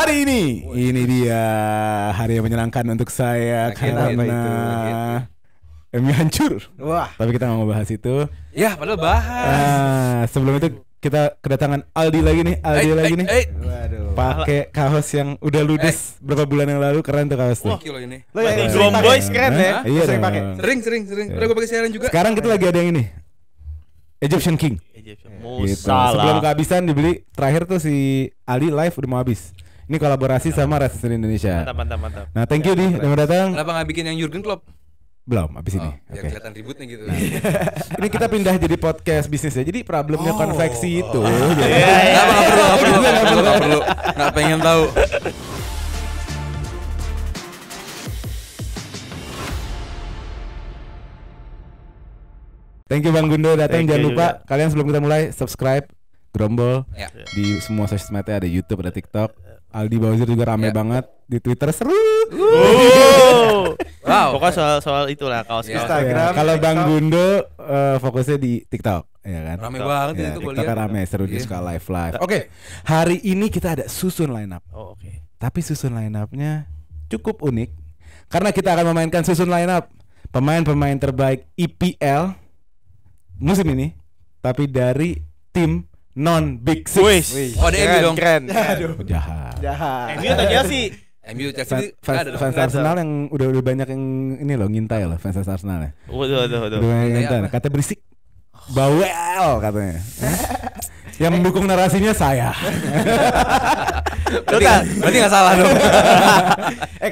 hari ini dia hari yang menyenangkan untuk saya karena MU hancur. Wah. Tapi kita nggak mau bahas itu. Ya, padahal bahas. Sebelum itu kita kedatangan Aldi lagi nih. Waduh. Pakai kaos yang udah ludes berapa bulan yang lalu, keren tuh kaos tuh. Wah, kilo ini. Lo yang Drum Boys keren ya. Iya Sering dong. pakai. Sering. Udah gue pakai siaran juga. Sekarang kita lagi ada yang ini, Egyptian King. Gitu. Sebelum kehabisan dibeli. Terakhir tuh si Ali live udah mau habis. Ini kolaborasi sama Resisten Indonesia. Mantap. Nah, thank you Di, udah datang. Kenapa nggak bikin yang Jurgen Klopp? Belum, habis ini. Biar Oke. kelihatan ributnya gitu. Ini kita pindah jadi podcast bisnis ya. Jadi problemnya konveksi itu. Nggak perlu. Nggak pengen tahu. Thank you Bang Gundo datang. Thank Jangan you lupa juga. kalian sebelum kita mulai subscribe Grombol Ya. di semua sosial media, ada YouTube, ada TikTok. Aldi Bowser juga rame Ya. banget di Twitter, seru. Wow. Pokoknya soal itulah kaos-kaos. Instagram, Ya, kalau Bang TikTok. Gundo fokusnya di TikTok, ya kan? Rame banget Ya, itu gue TikTok lihat. kan rame, seru, dia Iya. suka live. Oke, hari ini kita ada susun line up. Oh, oke. Tapi susun line up-nya cukup unik karena kita akan memainkan susun line up pemain-pemain terbaik IPL musim ini, tapi dari tim non Big Six. Wih. Oh, ada MU dong. Keren. Oh, jahat. Jahat. MU atau Chelsea? MU Chelsea Fans, nggak ada dong. fans Arsenal yang udah banyak yang ini loh ngintai loh, fans Arsenal ya. Waduh. Udah banyak yang ngintai. apa? Kata berisik, bawel katanya. Yang mendukung narasinya saya. Berarti nggak salah dong.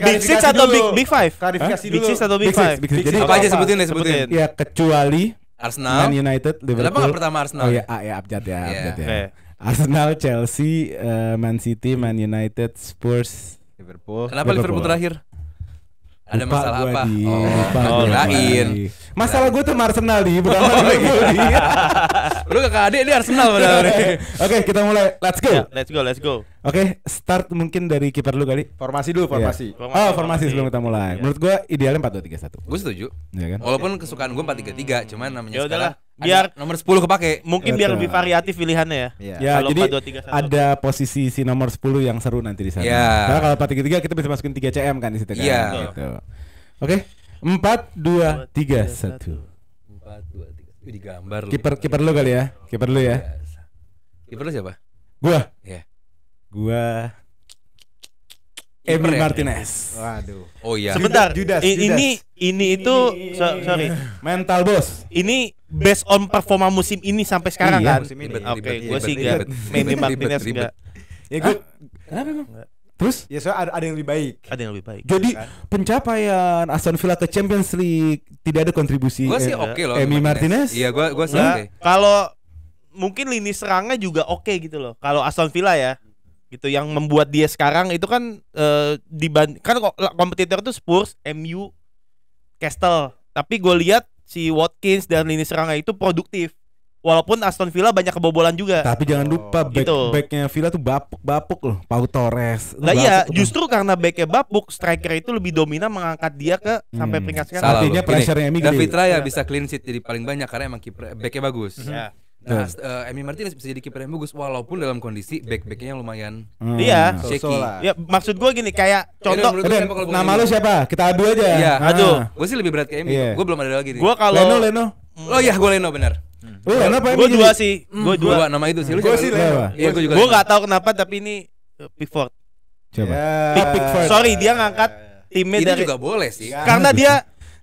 Big Six atau Big Five? Klarifikasi Big dulu. Six atau Big Big Six, Five? Big Six. Jadi Apa aja sebutin deh, sebutin. ya kecuali Arsenal. Man United, Liverpool. Kenapa nggak pertama Arsenal? Oh ya, abjad ya, Iya. abjad ya. Oke. Arsenal, Chelsea, Man City, Man United, Spurs. Liverpool. Kenapa Liverpool terakhir? Ada Lupa masalah gua, apa? Di. Oh, Lupa oh, gua, kirain. Di. Masalah gue tuh sama Arsenal di, bukan sama Liverpool di. Lu kakak adik dia Arsenal padahal. Oke, kita mulai. Let's go. Ya, let's go. Oke, start mungkin dari kiper lu kali. Formasi dulu, formasi. Oh, formasi sebelum kita mulai. Iya. Menurut gue idealnya 4-2-3-1. Gue setuju. Ya kan? Walaupun kesukaan gue 4-3-3, cuman namanya Ya udahlah, sekarang biar- ada nomor 10 kepake. Mungkin biar Betul. lebih variatif pilihannya ya. Iya. Ya, Kalau jadi 4-2-3-1. ada posisi si nomor 10 yang seru nanti di sana. Iya. Karena kalau 4-3-3 kita bisa masukin 3 CM kan di situ kan. Iya. Gitu. Oke. 4-2-3-1. 4-2-3. Wih, digambar lu. Kiper lu kali ya. Kiper lu ya. Biasa. Kiper lu siapa? Gua. Iya. Gua Kiper Emi ya? Martinez. Waduh. Oh iya. Sebentar. Judas. Ini itu sorry. Mental bos. Ini based on performa musim ini sampai sekarang Iya, kan? musim ini. Oke, Ribet, gue sih ribet, enggak. Emi Martinez enggak. Ya gue Kenapa emang? Terus ya soalnya ada yang lebih baik. Ada yang lebih baik. jadi pencapaian Aston Villa ke Champions League tidak ada kontribusi Gue sih oke loh. Emi Martinez. Iya, gue sih Nah, oke. kalau mungkin lini serangnya juga oke gitu loh. Kalau Aston Villa ya, gitu yang membuat dia sekarang itu kan kan kompetitor itu Spurs, MU, Castle. Tapi gue lihat si Watkins dan lini serangnya itu produktif. Walaupun Aston Villa banyak kebobolan juga. Tapi jangan lupa gitu. backnya Villa tuh bapuk loh. Pau Torres. Lah iya, Bapuk tuh. justru karena backnya bapuk, striker itu lebih dominan mengangkat dia ke sampai peringkat sekarang. Salah Artinya lu. pressure-nya Emi gede. David Raya bisa clean sheet jadi paling banyak karena emang kiper backnya bagus. Ya. Nah, Emi Martinez bisa jadi kiper yang bagus walaupun dalam kondisi backnya lumayan Iya. shaky. lah. Ya maksud gue gini kayak Yaudah, contoh menurut Udah, siapa kalau nama bukan lu Emi? siapa? Kita adu aja. Iya. Aduh. Gue sih lebih berat ke Emi. Iya. Gue belum ada lagi nih. gue kalau Leno. Oh iya, gue Leno benar. Lu Leno apa gue Emi dua jadi? sih, gue Dua dua. nama itu sih. Lu Gua siapa? sih Lu? Leno. Iya, gue juga. Gue Leno. nggak tahu kenapa tapi ini Pickford. Coba. Ya. Pickford. Sorry dia ngangkat timnya Itu dari juga boleh sih. karena dia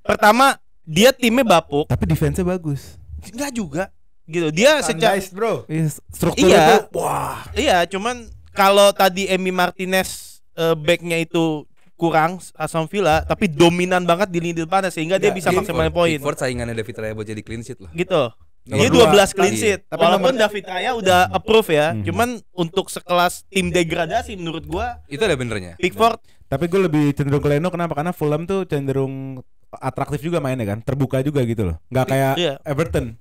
pertama dia timnya bapuk, Tapi defense-nya bagus. enggak juga gitu. Dia secara Standardized, bro. Iya, strukturnya Iya. tuh wah. iya, cuman kalau tadi Emi Martinez backnya itu kurang Aston Villa, tapi dominan banget di lini depan sehingga dia bisa maksimalin poin. Pickford saingannya David Raya buat jadi clean sheet loh. Gitu. Nomor Dia dua. 12 clean Iya. sheet. Tapi Walaupun David Raya udah approve ya, Hmm. cuman untuk sekelas tim degradasi menurut gua Itu ada benernya. Pickford Tapi gue lebih cenderung ke Leno kenapa? Karena Fulham tuh cenderung atraktif juga mainnya kan, terbuka juga gitu loh. Nggak kayak Iya. Everton.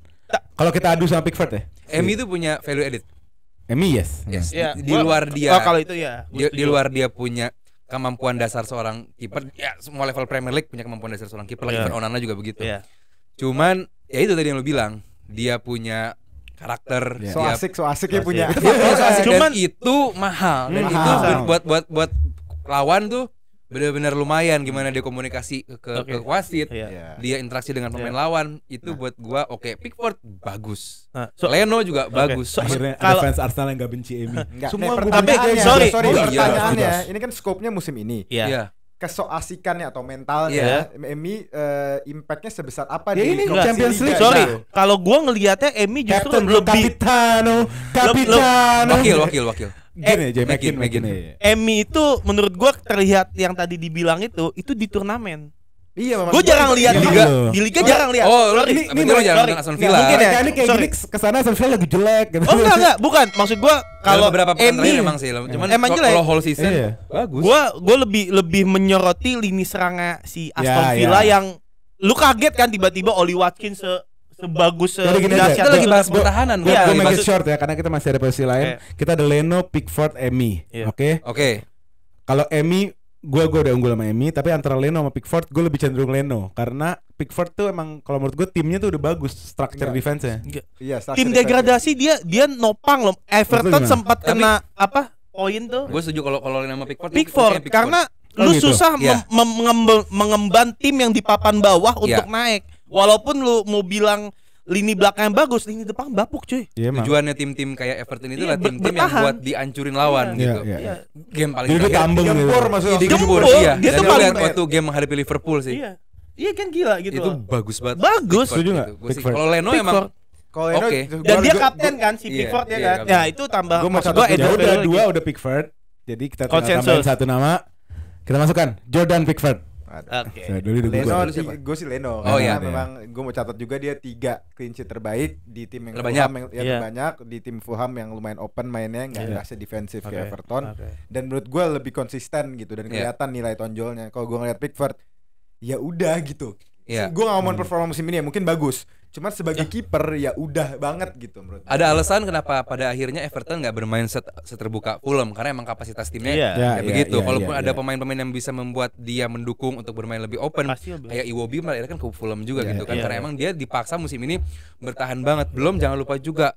Kalau kita adu sama Pickford ya. Emi itu punya value edit. Emi yes. Yes. Iya, Di luar dia. Oh, kalau itu ya. Di luar dia punya kemampuan dasar seorang kiper, ya semua level Premier League punya kemampuan dasar seorang kiper, Iya. Onana juga begitu. Iya. Cuman ya itu tadi yang lu bilang, dia punya karakter. Iya. So asik ya punya. Itu faktornya so asik. Cuman- Dan itu mahal. Dan Mahal. itu buat lawan tuh benar-benar lumayan gimana dia komunikasi ke wasit. Iya. Dia interaksi dengan pemain lawan itu buat gua oke. Pickford bagus. Nah, Leno juga bagus. Akhirnya ada kalau- fans Arsenal yang gak benci Emi. Enggak, Semua nih, gua tapi- benci aja. sorry, Oh, iya. pertanyaannya, Bebas. ini kan skopnya musim ini. Iya. Iya. Kesoasikannya atau mentalnya, Iya. Emi impactnya sebesar apa Ya di ini kompetisi Champions Liga League. Sorry, gitu? kalau gua ngelihatnya Emi justru Captain lebih Capitano. Wakil. Gini aja, Megin. Megin. Emi itu menurut gua terlihat yang tadi dibilang itu di turnamen. Iya, Gue jarang lihat Di di liga. Di liga jarang lihat. Oh, lo Sorry. ini jangan sorry. Aston Nggak, Villa. mungkin ya. Ini kayak Sorry. gini kesana Aston Villa lagi jelek gitu. Oh enggak, bukan. Maksud gua Kalau kalau beberapa pekan terakhir Emi emang sih, cuman Emang jelek. kalau whole season Iya. bagus. Gua lebih menyoroti lini serangnya si Aston Ya, Villa ya. yang lu kaget kan tiba-tiba Oli Watkins sebagus Jadi gini aja, dahsyat kita lagi itu. bahas pertahanan. Gue Iya, make it maksud- short ya karena kita masih ada posisi lain. Kita ada Leno, Pickford, Emi. Iya. Oke. Oke. Kalau Emi gue udah unggul sama Emi, tapi antara Leno sama Pickford gue lebih cenderung Leno karena Pickford tuh emang kalau menurut gue timnya tuh udah bagus structure Enggak. defense-nya. Iya, Tim degradasi dia nopang loh. Everton gimana? sempat Tapi- kena apa? Poin tuh. Gue setuju kalau nama Pickford. Pickford karena Oh, lu gitu. susah Iya. mengemban tim yang di papan bawah untuk Iya. naik. Walaupun lu mau bilang lini belakang yang bagus, lini depan bapuk cuy. Iya emang. tujuannya tim-tim kayak Everton itu Iya, lah tim-tim yang bertahan. buat dihancurin lawan Iya, gitu. iya. Game paling Jadi dia terakhir tambeng gitu. Gempur maksudnya. di Gempur Gempur. iya. Dia Dan tuh gue paling- lihat waktu game menghadapi Liverpool sih. Iya. Iya kan gila gitu. Itu loh. bagus banget. Bagus. Pickford Setuju nggak? gitu. Gua sih- Pickford. Kalau Leno emang Pickford. Kalau Leno, Oke. Dan dia gua- kapten kan si Iya, Pickford ya iya, kan. kapten. Ya itu tambah Gua mau maksud catat gua juga. Ya Edward udah Bellerin. dua udah Pickford. Jadi kita tinggal Konsensus. tambahin satu nama. Kita masukkan Jordan Pickford. Oke. Saya dulu udah Leno, Google. siapa? gue sih Leno. Oh, Karena iya. memang gue mau catat juga dia 3 clean sheet terbaik di tim yang Terbanyak. Fulham yang Iya. terbanyak, di tim Fulham yang lumayan open mainnya, nggak Iya. nggak defensif Oke. kayak Everton. Oke. Dan menurut gue lebih konsisten gitu dan Iya. kelihatan nilai tonjolnya. Kalau gue ngeliat Pickford, ya udah gitu. Iya. Gue nggak ngomongin performa musim ini ya, mungkin bagus. Cuma sebagai kiper ya udah banget gitu menurut gue. ada alasan kenapa pada akhirnya Everton nggak bermain seterbuka Fulham karena emang kapasitas timnya Iya. ya, Iya, begitu. iya, Walaupun iya, ada iya. pemain-pemain yang bisa membuat dia mendukung untuk bermain lebih open Pasti lebih. kayak Iwobi malah kan ke Fulham juga Iya, gitu kan iya, karena iya. emang dia dipaksa musim ini bertahan banget. Belum jangan lupa juga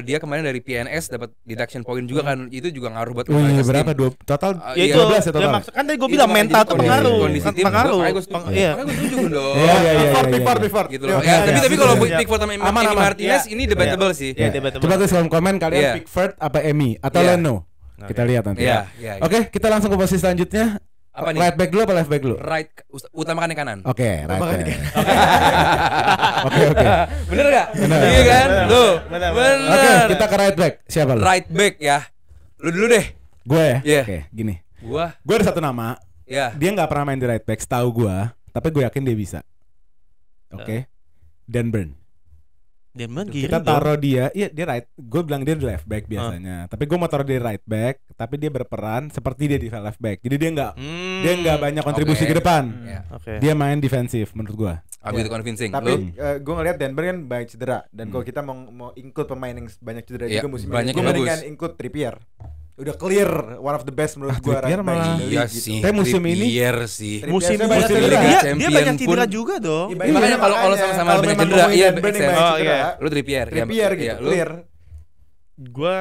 dia kemarin dari PNS dapat deduction point juga kan, itu juga ngaruh buat Oh iya, kualitas berapa? tim. Total Ya itu 12 ya ya total. maksud kan tadi gue Itu bilang makanya mental jadi tuh pengaruh. kondisi tim Pengaruh. makanya gue setuju. Iya. Makanya gue setuju dong. Iya, iya, iya, Pickford, iya. Pickford. Gitu loh. Iya, Ya, iya, tapi iya. kalau Iya. Pickford sama Aman, Emi aman. Martinez Iya. ini debatable sih. Iya, debatable. Coba tulis kolom komen kalian Iya. Pickford apa Emi atau Iya. Leno. Kita lihat nanti. Iya, iya. Oke, kita langsung ke posisi selanjutnya. Apa nih? Right back dulu apa left back dulu? Right, utamakan yang kanan. Oke, right back. Oke, oke. Bener gak? Bener. Iya kan? Tuh, Bener. bener. Oke, kita ke right back. Siapa lu? Right back ya. Lu dulu deh. Gue ya? Iya. Oke, gini. Gua, Gue ada satu nama. ya. Dia nggak pernah main di right back, setahu gue. Tapi gue yakin dia bisa. Oke. Dan Burn. Demon Kita taruh dia, iya dia right. Gue bilang dia di left back biasanya. Tapi gue mau taruh dia right back. Tapi dia berperan seperti dia di left back. Jadi dia nggak banyak kontribusi Oke. ke depan. Ya. Oke. Dia main defensif menurut gue. Aku itu convincing. Tapi Lu? gue ngeliat Denver kan banyak cedera dan kalau kita mau include pemain yang banyak cedera Iya, juga musim banyak ini, gue yang mendingan bagus. include Trippier. Udah clear one of the best menurut gue Trippier malah- Iya sih. Tapi musim ini- Trippier sih. Musim Trippier ini saya banyak Liga cedera. dia Champion banyak cedera pun- juga dong. Iya, Makanya kalau sama-sama kalau banyak memang cedera, ngomongin iya, Denver make yang sense. banyak Oh, cedera, iya. Lu Trippier. Trippier gitu, Lu clear. Gua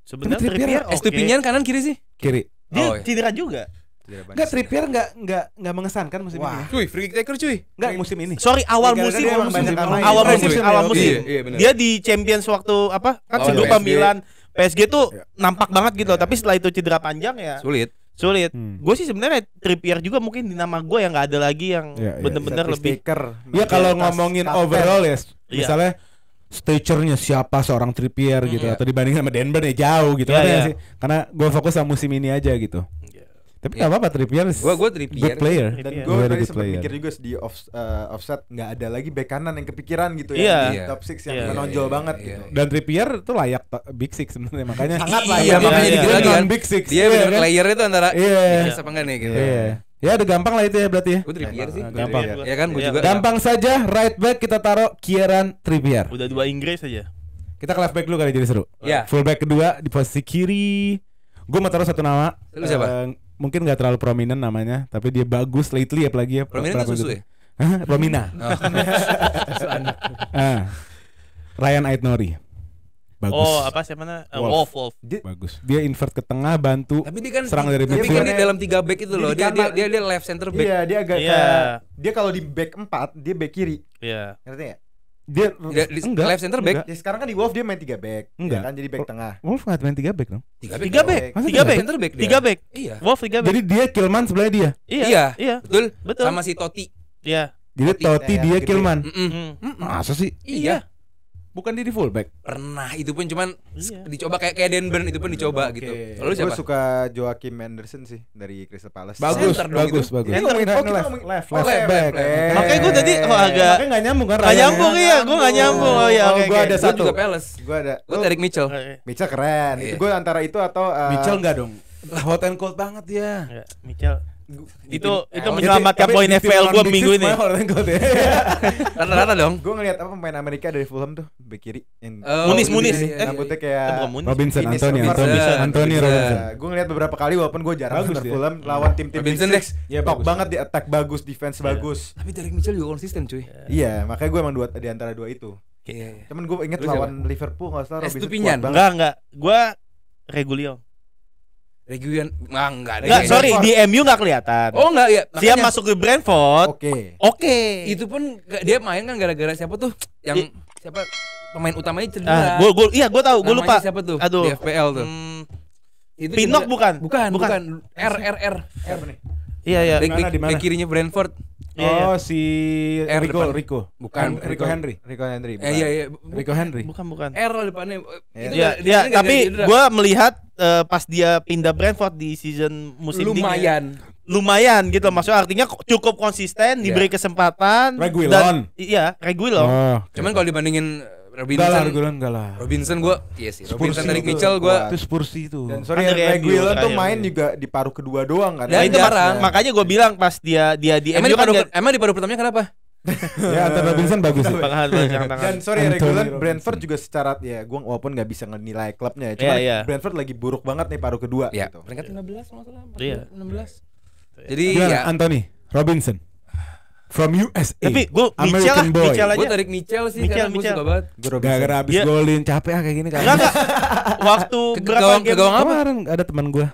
sebenarnya Tapi Trippier Trippier oke. Estupinian kanan kiri sih? Kiri. Dia Oh, iya. cedera juga. Enggak, Trippier enggak mengesankan musim Wah. ini. Cuy, free kick taker cuy. Enggak musim ini. Sorry awal Gara-gara musim, dia awal emang musim, banyak main. awal Oh, musim, musim awal ya, musim. iya, bener. Dia di Champions waktu apa? Kan Lawan sebelum PSG. Milan. PSG tuh nampak banget gitu loh, tapi setelah itu cedera panjang ya Sulit. sulit. Hmm. Gue sih sebenarnya Trippier juga mungkin di nama gue yang nggak ada lagi yang Iya, iya. bener-bener Set lebih. piece taker, Iya kalau mayoritas ngomongin kapten. overall ya, Iya. misalnya stature-nya siapa seorang Trippier gitu Iya. atau dibanding sama Denver ya jauh gitu Iya, kan iya. sih. Karena gue fokus sama musim ini aja gitu. Tapi nggak apa-apa Trippier. Gua Trippier. Good player. Dan Iya. gue Very tadi good sempat player. mikir juga di offset nggak ada lagi bek kanan yang kepikiran gitu Iya. ya di Iya. top 6 yang Iya, menonjol iya, banget iya, gitu. iya. Dan Trippier tuh layak Big Six sebenarnya makanya. Sangat Iya, layak. makanya Iya, dikit iya. lagi kan. Big Six. Dia Iya, bener kan? player itu antara Iya. bisa apa enggak nih gitu. Iya. Ya udah gampang lah itu ya berarti ya. Gue Trippier sih. Gampang. Ya kan gue Iya. juga. Gampang saja right back kita taruh Kieran Trippier. Udah 2 Inggris aja. Kita ke left back dulu kali jadi seru. Iya. Full back kedua di posisi kiri. Gue mau taruh satu nama. Lu siapa? Mungkin nggak terlalu prominent namanya, tapi dia bagus lately apalagi ya. Prominent kan beberapa susu gitu. ya? Hah? Romina. Oh. Ah. Ryan Aitnori. Bagus. Oh, apa siapa namanya? Wolf. Bagus. Dia invert ke tengah, bantu. Tapi dia kan serang dari tapi midfield. kan dia dalam 3 back itu loh. Dia Dia di dia left center back. Iya, dia agak Iya. kayak dia kalau di back 4, dia back kiri. Iya. Ngerti enggak? Dia Dia left center back. Ya sekarang kan di Wolf dia main 3 back. Enggak. Ya kan jadi back tengah. Wolf nggak main 3 back dong. 3 Tiga back. Masa Tiga back. Center back dia. 3 back. Iya. Wolf 3 back. Jadi dia Kilman sebelahnya dia. Iya. Betul. Betul. Sama si Totti. Iya. Jadi Totti ya, dia gede. Kilman. Masa sih? Iya. Bukan dia di fullback. Pernah itu pun cuman Iya. dicoba kayak Dan Burn itu pun dicoba gitu. Lalu Gue siapa? suka Joachim Anderson sih dari Crystal Palace. Bagus, Center dong bagus, itu. bagus. Ini ngomongin Left, kita left, ngomongin left, left left back. back. Makanya gue tadi agak Makanya nggak nyambung kan? nggak Ryan-nya. nyambung iya, gue nggak nyambung. Oh iya, Oh, oke. gua ada Gua satu. juga Palace. Gue ada. Gua Derek Mitchell. Mitchell keren. Iya. Itu gue antara itu atau Mitchell enggak dong. Lah hot and cold banget dia. Mitchell. Itu Oh, menyelamatkan poin FPL gue minggu ini. Rata-rata dong. Gue ngeliat apa pemain Amerika dari Fulham tuh back kiri yang Munis. rambutnya kayak Bukan Munis. Robinson, Ines Anthony Robinson. Robinson. Gue ngeliat beberapa kali walaupun gue jarang Bagus nonton dia. Fulham lawan tim-tim Robinson Big deh. Six. Iya, Top bagus. banget di attack bagus, defense bagus. Tapi Derek Mitchell juga konsisten cuy. Iya, makanya gue emang di antara dua itu. Iya. Cuman gue inget Lu siapa? lawan Liverpool nggak salah Robinson Estupiñán. kuat banget. Enggak. Gue Regulion. Reguilon enggak deh. Enggak, kayaknya. sorry, di MU enggak kelihatan. Oh enggak ya. Dia Makanya masuk ke Brentford. Oke. Oke. itu pun dia main kan gara-gara siapa tuh? Yang siapa pemain utamanya cedera. Ah, gue tahu, gue lupa. Namanya siapa tuh? Aduh. Di FPL tuh. Itu Pinnock cedera. bukan? Bukan. R. Siapa nih? Iya. Di mana, di mana? Back kirinya Brentford. Iya. Oh si R depan. Rico. Bukan, Rico Henry. Rico Henry. Iya. Rico Henry. Bukan. R depannya. Iya, tapi gue melihat pas dia pindah Brentford di season musim dingin. Lumayan gitu, maksudnya artinya cukup konsisten, diberi kesempatan. Reguilon. Iya, Reguilon. Oh. Cuman kalau dibandingin enggak lah, Robinson, Reguilon enggak lah. Robinson gue, iya sih. Robinson Spurs dari itu Mitchell gue. Itu Spurs itu. Dan sorry Kan dari Reguilon MU tuh terakhir. main juga di paruh kedua doang kan. Dan Nah, itu jarang. makanya gue bilang pas dia di Emang MU kan di paruh pertamanya kenapa? Ya, Anthony Robinson bagus sih. Dan sorry Anthony Reguilon Robinson. Brentford juga secara ya gue walaupun nggak bisa nilai klubnya, cuma Iya. Brentford lagi buruk banget nih paruh kedua Ya, gitu. peringkat 15 kalau nggak salah. Iya. 16. Jadi Gimana ya, Anthony Robinson from USA. Tapi gue American boy. Mitchell gue aja. tarik Mitchell sih Mitchell. karena gue suka banget. Gue Robinson. Gara-gara abis Dia- golin capek kayak gini kan. Enggak. Waktu Ke berapa gawang game? apa? Kemarin ada teman gua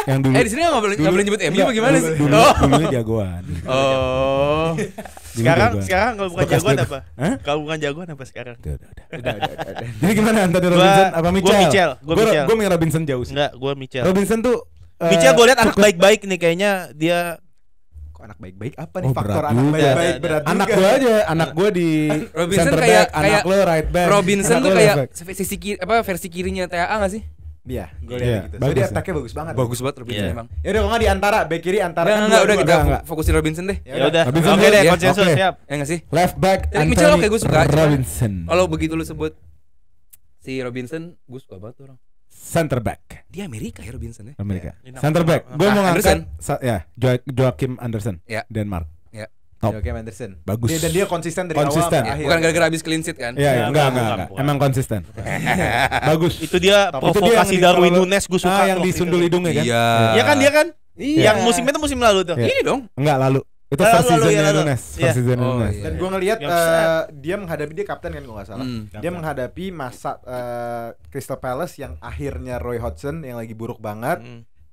yang dulu. Di sini nggak boleh nyebut MU apa gimana sih? Dulu, dulunya jagoan. Oh. Dulu Sekarang jagoan. kalau bukan Bekas jagoan jago. apa? Hah? Kalau bukan jagoan apa sekarang? Udah. Jadi gimana Anthony Gua- Robinson apa gua Mitchell? Mitchell, gua Mitchell. Gua milih Robinson jauh sih. Enggak, gue Mitchell. Robinson tuh Mitchell gue lihat anak cukup- baik-baik nih kayaknya dia. Kok anak baik-baik apa nih Oh, faktor berat anak juga. baik-baik berat juga. Anak gua aja, anak gua di Robinson center kayak- back, anak kayak lo right back. Robinson anak tuh lo kayak left back. sisi kiri versi kirinya TAA nggak sih? Iya, gue Iya, lihat gitu. So bagus dia ya. attack-nya bagus banget. Bagus banget Robinson Iya. emang. Ya udah kalau nggak di antara back kiri antara kan Enggak, udah dua-dua. kita enggak. fokusin Robinson deh. Ya udah. Robinson Oke dulu deh, ya. konsensus Oke. siap. Ya nggak sih? Left back Derek Mitchell Anthony oke, gue suka, cuman- Robinson. Kalau begitu lu sebut si Robinson, gue suka banget tuh orang. Center back Dia Amerika ya Robinson ya. Amerika. Iya. Center back. Gua mau Anderson. ngangkat Joachim Anderson. Ya. Denmark. Ya. Top. Oke, Anderson. Bagus. Dan dia konsisten dari Konsisten. awal sampai akhir. Bukan gara-gara habis clean sheet kan? Iya, Enggak, enggak. bukan. Emang konsisten. Bagus. Itu dia Itu dia provokasi yang Darwin kalau- Nunes gue suka. yang tuh. disundul hidungnya kan? Iya. Iya kan dia kan? Iya. Yang musim itu musim lalu tuh. Iya. Ini dong. Enggak lalu. Itu Lalu, first lalu, seasonnya ya, lalu. Nunes. Iya. First season Oh, Nunes. iya. Dan gue ngelihat Yang dia menghadapi dia kapten kan gue nggak salah. Dia menghadapi masa Crystal Palace yang akhirnya Roy Hodgson yang lagi buruk banget.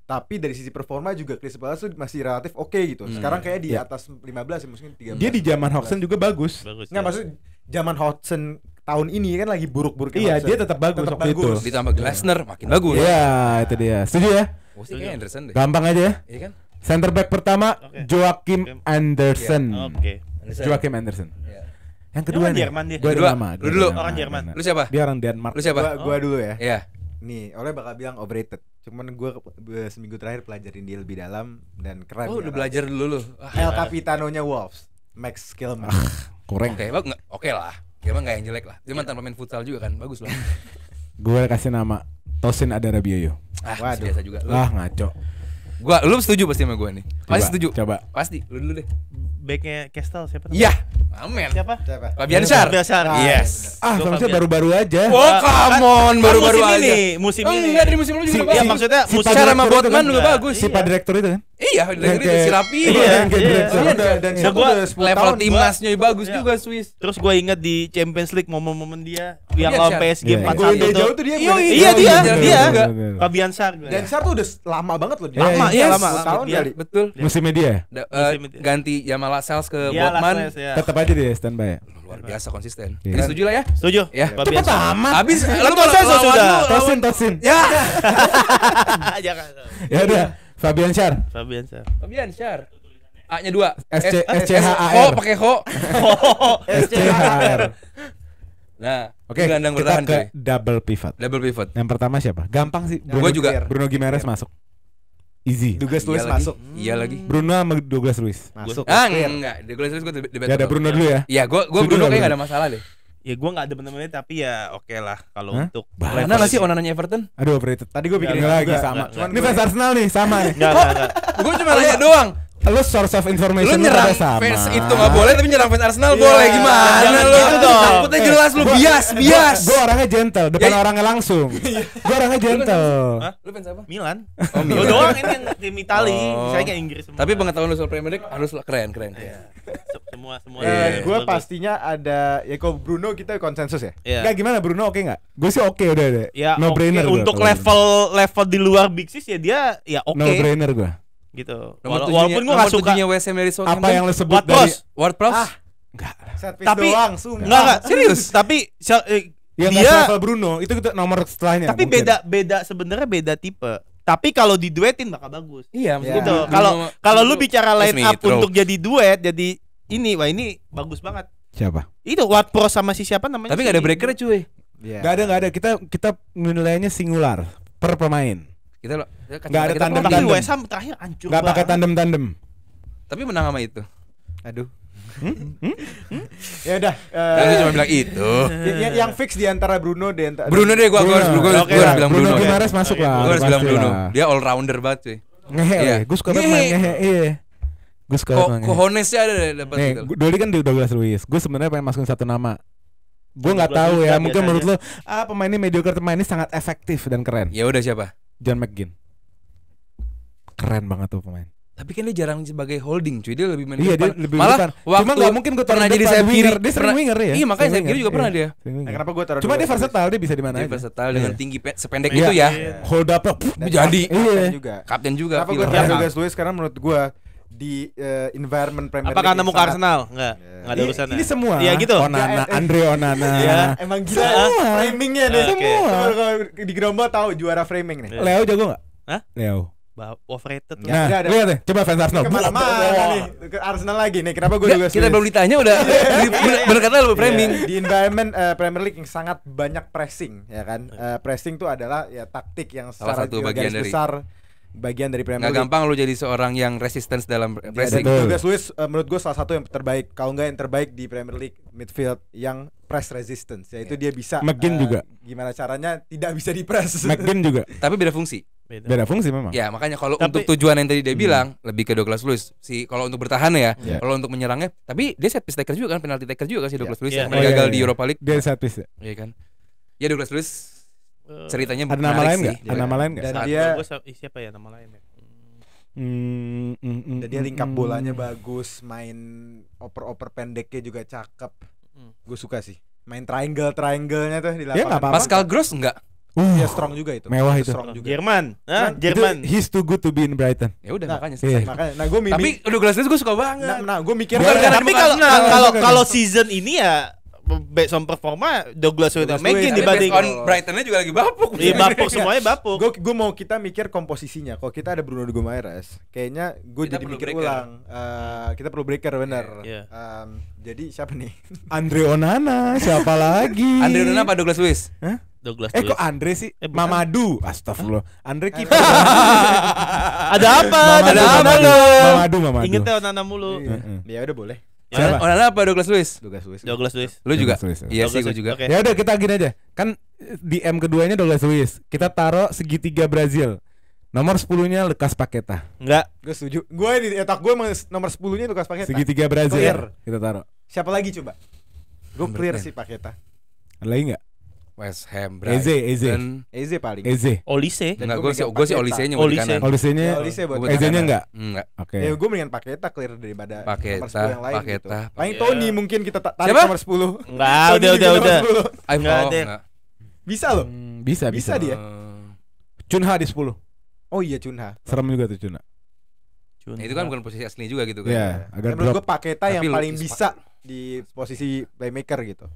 Tapi dari sisi performa juga Crystal Palace tuh masih relatif oke gitu. Sekarang kayak di Iya. atas 15 ya mungkin 13. Dia di zaman Hodgson juga bagus. Bagus. Nggak maksud zaman Hodgson tahun ini kan lagi buruk-buruknya Iya, Hodgson. dia tetap bagus Tetap waktu itu. bagus. Ditambah Glasner makin bagus. Iya, itu dia. Setuju ya? Oh, sih kayak Anderson deh. Gampang aja ya. Iya kan? Center back pertama Oke. Joachim Anderson. Oke. Joachim Anderson. Iya. Yang kedua Orang nih. Jerman dia. Gua ada Kedua. nama. Lu dulu. Orang Jerman. Lu siapa? Dia orang Denmark. Lu siapa? Gua dulu ya. Iya. Nih, oleh bakal bilang overrated. Cuman gue seminggu terakhir pelajarin dia lebih dalam dan keren. Oh, udah Karena belajar dulu lu. Ah, El Capitanonya Wolves, Max Skillman. Kurang. Oke, oke lah. Dia mah enggak yang jelek lah. Dia mantan pemain futsal juga kan. Bagus lah. Gue kasih nama Tosin Adarabioyo. Ah, Waduh. biasa juga. Ah, ngaco. Lu setuju pasti sama gua nih. Pasti Coba, setuju. Coba. Pasti. Lu dulu deh. Backnya Castle siapa? namanya? Iya. Amin. Siapa? Siapa? Fabian Schär. Fabian Schär. Yes. Ah, Gua seharusnya Fabian. baru-baru aja. Oh, come on, baru-baru musim aja. ini, musim Oh, ini. enggak dari musim lalu juga Iya, bagus. maksudnya Si musim Pak Schär sama Direktur itu Botman kan? juga bagus. Si Pak Direktur itu kan? Iya, dari Kayak- si Rapi. Iya, kayak iya. Draxler. Dan Iya. siapa Gua udah 10 Level tahun timnasnya bagus Iya. juga Swiss. Terus gue inget di Champions League momen-momen dia yang Iya, lawan Syar. PSG Iya, 4-1 Gol dari tuh. jauh tuh dia. Iya, bukan? Iya dia, dia. Betul. Fabian Sar. Dan Sar tuh udah lama banget loh dia. Lama, Iya, iya yes. lama. 10 tahun Iya. kali. Betul. Musimnya dia Musim itu. Ganti Jamal Lascelles ke Iya, Botman. Lasles, ya. tetap aja dia standby. Luar biasa konsisten. Iya. Jadi setuju lah ya? Setuju? Ya. Fabian Sar. Habis Kan konsensus sudah. Tosin. Ya. Jangan. Ya udah, Fabian Schär. Fabian Sar. Fabian Syar. A-nya 2. SCHAR. Ho pakai ho. SCHAR. Nah, Oke, gelandang kita bertahan ke coy. double pivot. Double pivot. Yang pertama siapa? Gampang sih. Gua juga. Bruno Gimares masuk. Easy. Douglas Iya Luiz lagi. masuk. Iya lagi. Bruno sama Douglas Luiz. Masuk. Enggak. Douglas Luiz gue Ya ada Bruno dulu ya. Iya, gue Setuju Bruno nggak, kayak Bruno? gak ada masalah deh. Ya gue gak ada bener-bener tapi ya oke lah kalau Hah? untuk Mana level sih ini. onananya Everton? Aduh overrated. Tadi gue bikin Ini lagi enggak, sama. enggak. Ini fans Arsenal nih sama nih. Enggak. Gue cuma nanya doang. Lu source of Lu information nyerang sama. fans itu gak boleh, tapi nyerang fans Arsenal Iya. boleh. Gimana Jangan lu? gitu dong. Takutnya jelas lu bias. Gue orangnya gentle, depan Ya. orangnya langsung. Gue orangnya gentle. Hah? Lu fans apa? Milan. Oh, Lu Milan. doang ini yang tim Itali, Oh. saya kayak Inggris semua. Tapi pengetahuan lu soal Premier League harus keren. semua Iya. Gue pastinya ada ya kalau Bruno kita konsensus ya. Iya. Enggak gimana Bruno oke enggak? Gue sih oke udah deh. Ya No oke, brainer gua untuk kalau level di luar Big Six ya dia ya oke No brainer gue. gitu. Nomor Walaupun gue gak suka West Ham dari Southampton. Apa yang lu sebut What dari Pros? Ward Prowse? Ah. enggak. Set piece Tapi- doang, sumpah. Enggak serius. Tapi Yang dia level Bruno itu kita nomor setelahnya. tapi mungkin. beda sebenarnya beda tipe. Tapi kalau diduetin bakal bagus. Iya, Ya. Gitu. Bruno- Kalau lu Bruno- bicara line up Smith Rowe. untuk jadi duet, jadi ini wah ini bagus banget. Siapa? Itu What Pro sama si siapa namanya? Tapi gak ada breaker cuy. Iya. Enggak ada. Kita nilainya singular per pemain. Kita Nggak ada tandem. Tapi tandem. West Ham terakhir hancur Enggak pakai banget. tandem-tandem. Tapi menang sama itu. Aduh. Ya udah. Dan dia cuma bilang itu. Yang fix di antara Bruno dan Bruno deh, gua harus Bruno. gua Oke, harus bilang Bruno Bruno. Gimares masuk lah. Gua harus bilang pasti Bruno. lah. Dia all rounder banget cuy. Ngehe. Iya. Gue suka banget main ngehe. Iya. Gue suka banget main ngehe. Kohonesnya ada dapat Nih, gitu. Doli kan di Douglas Luiz. Gue sebenarnya pengen masukin satu nama. Gue nggak Douglas tahu Luiz ya. kan Mungkin menurut lo, biasanya. pemain ini mediocre, pemain ini sangat efektif dan keren. Ya udah siapa? John McGinn. Keren banget tuh pemain. Tapi kan dia jarang sebagai holding cuy. Dia lebih main Iya, depan. dia lebih Malah depan. waktu Cuma nggak mungkin gue taruh pernah di jadi depan, sayap kiri. winger. Dia sering Pernah- winger ya. Iya, makanya Sering sayap kiri winger. juga pernah Iya, dia. sering winger. Kenapa gue taruh Cuma dia Douglas Luiz? versatile, dia bisa di mana Dia aja. versatile dengan Iya. tinggi sependek Iya. itu ya. Hold up lah. Jadi. Iya. Kapten juga. Kapten juga. Kenapa gue Phil. taruh Iya. Douglas Luiz karena menurut gue di environment Premier Apa karena League muka sangat- Arsenal? Enggak. Iya. Enggak ada urusannya. Ini semua. Iya gitu. Onana, Andre Onana. Iya. Emang gila Semua. framingnya deh. Oke. Kalau di Gerombol tahu juara framing nih. Iya. Leo jago nggak? Hah? Leo. Overrated. Ya, Nah, ada. lihat deh. Coba fans Arsenal. Kemana-mana nih ke Arsenal lagi nih. Kenapa gue Nggak, Douglas kita Luiz? belum ditanya udah bener kata lu framing. Di environment Premier League yang sangat banyak pressing ya kan. Pressing itu adalah ya taktik yang Salah secara satu bagian garis dari- besar bagian dari Premier Nggak League. gampang lu jadi seorang yang resistance dalam Ya, dan pressing. Betul. Douglas Luiz menurut gue salah satu yang terbaik, kalau enggak yang terbaik di Premier League midfield yang press resistance, yaitu dia bisa McGinn juga. gimana caranya tidak bisa di press. McGinn juga. Tapi beda fungsi. Beda fungsi memang. Ya makanya kalau Tapi- untuk tujuan yang tadi dia bilang lebih ke Douglas Luiz. Kalau untuk bertahan ya, Iya. kalau untuk menyerangnya, tapi dia set piece taker juga kan, penalty taker juga kan si Douglas Luiz Iya. yang Oh, iya, gagal iya. di Europa League. Dia set piece ya. Iya kan. Ya Douglas Luiz ceritanya Ada nama menarik lain sih. nggak? Ada nama lain nggak? Dan Saat dia- gua siapa ya nama lain ya? Dan dia lingkap bolanya bagus, main oper-oper pendeknya juga cakep. Gue suka sih. Main triangle-triangle-nya tuh di lapangan. nggak apa-apa. Pascal Gross enggak? Dia strong juga itu. Mewah itu. Strong juga. Jerman. Ah, Kan, Jerman. Itu he's too good to be in Brighton. Ya udah Nah, makanya iya. selesai. Makanya, nah gue Tapi Douglas Luiz gue suka banget. gue mikir Bukan karena Tapi bukan kalau Arsenal. kalau season ini ya based on performa Douglas Luiz Douglas makin Luiz. Tapi dibanding based on Brightonnya juga lagi bapuk. Iya bapuk semuanya bapuk. gue mau kita mikir komposisinya. Kalau kita ada Bruno Guimaraes, kayaknya gue Kita jadi perlu mikir breaker. ulang. Kita perlu breaker bener. Iya. Jadi siapa nih? Andre Onana, siapa lagi? Andre Onana apa Douglas Luiz? Douglas Kok Luiz. Andre sih? bukan. Mamadu. Astagfirullah. Andre kiper. Ada apa? Ada apa Mamadu. lo? Mamadu. Ingat ya Onana mulu. Ya udah boleh. Siapa? Onana apa Douglas Luiz? Douglas Luiz. Douglas Luiz. Lu juga? Douglas Luiz. Iya sih Douglas gue Luiz. juga. Oke. Ya udah kita gini aja. Kan di M keduanya Douglas Luiz. Kita taruh segitiga Brazil. Nomor 10-nya Lucas Paqueta. Enggak. Gue setuju. Gue di otak gue nomor 10-nya Lucas Paqueta. Segitiga Brazil. Clear. Kita taruh. Siapa lagi coba? Gue Nomor clear 10. sih Paqueta. Ada lagi enggak? West Ham, Eze. Brighton. Eze paling. Eze. Olise. Enggak, gua gue megang sih Paqueta. Olise-nya Olise. di kanan. Olise-nya, Ya, Olise buat Gua Eze-nya kanan. enggak? Enggak. Oke. Ya gue mendingan Paqueta clear daripada Paqueta, nomor 10 yang lain gitu. Paqueta. Paling Iya. Tony mungkin kita tarik Siapa? nomor 10. Enggak, Tony udah. juga nomor 10. Enggak ada. enggak. Bisa loh. Bisa. Bisa dia. Cunha di 10. Oh iya Cunha. Serem juga tuh Cunha. Nah, itu kan bukan posisi aslinya juga gitu kan. Iya, agak Dan menurut drop. gue Paqueta yang Tapi paling Lukis bisa di posisi playmaker gitu.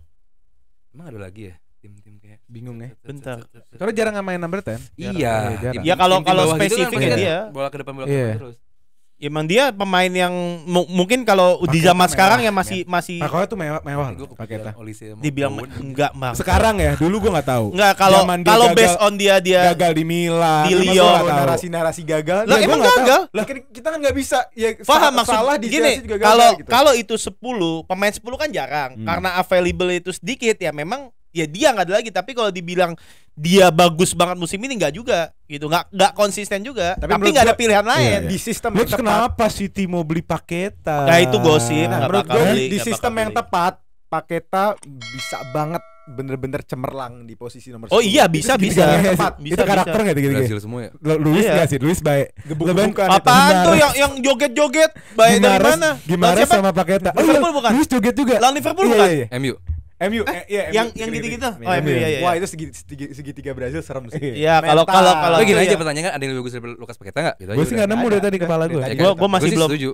Emang ada lagi ya tim-tim kayak Bingung ya. Bentar. Soalnya jarang main number 10. Iya. jarang. Ya, kalau Tim-tim bawah gitu spesifik kan ya pakai dia. bola ke depan Iya. terus. Emang dia pemain yang mungkin kalau di Paqueta zaman mewah, sekarang ya men. masih Pakonya tuh mewah Gue Paqueta. Olise sama dibilang Bowen. enggak bang. Sekarang ya, dulu gua nggak tahu. Enggak kalau Zaman dia kalau gagal- based on dia gagal di Milan. Di Gua Lyon. nggak tahu. Narasi-narasi gagal. Lah Ya, gua emang nggak tahu. gagal. Lah kan kita kan nggak bisa ya Paham maksud salah di gini, Chelsea juga gagal kalau gitu. kalau itu 10 pemain 10 kan jarang karena available itu sedikit ya memang ya dia nggak ada lagi tapi kalau dibilang dia bagus banget musim ini nggak juga gitu nggak konsisten juga Tapi tapi menurut nggak ada gua- pilihan lain Iya. di sistem Lu yang tepat. kenapa City mau beli Paqueta? Nah, itu gosip. Nah, Nggak menurut bakal gue beli, di nggak sistem bakal yang beli. tepat Paqueta bisa banget bener-bener cemerlang di posisi nomor Oh 10. iya, Itu bisa, segitiga bisa. yang tepat. Bisa, Itu karakter bisa. nggak gitu? Brazil semua ya. Luis Iya. nggak sih? Luis baik. Gebuk-gebukan itu. Apaan tuh Gimares. yang joget-joget baik dari mana? Gimana Lawan siapa? sama Paqueta? Liverpool bukan? Luis joget juga. Lawan Liverpool Iya, bukan? iya, iya. MU. MU. Iya, yang MU. gitu-gitu? Iya, Oh, MU, iya. iya, iya. Wah itu segitiga Brazil serem sih. Iya, kalau Mental. Lo gini itu aja ya. pertanyaan kan ada yang lebih bagus dari Lucas Paqueta enggak? Gitu Gue sih nggak nemu dari tadi kepala gue. Dari Gua masih sih belum. setuju.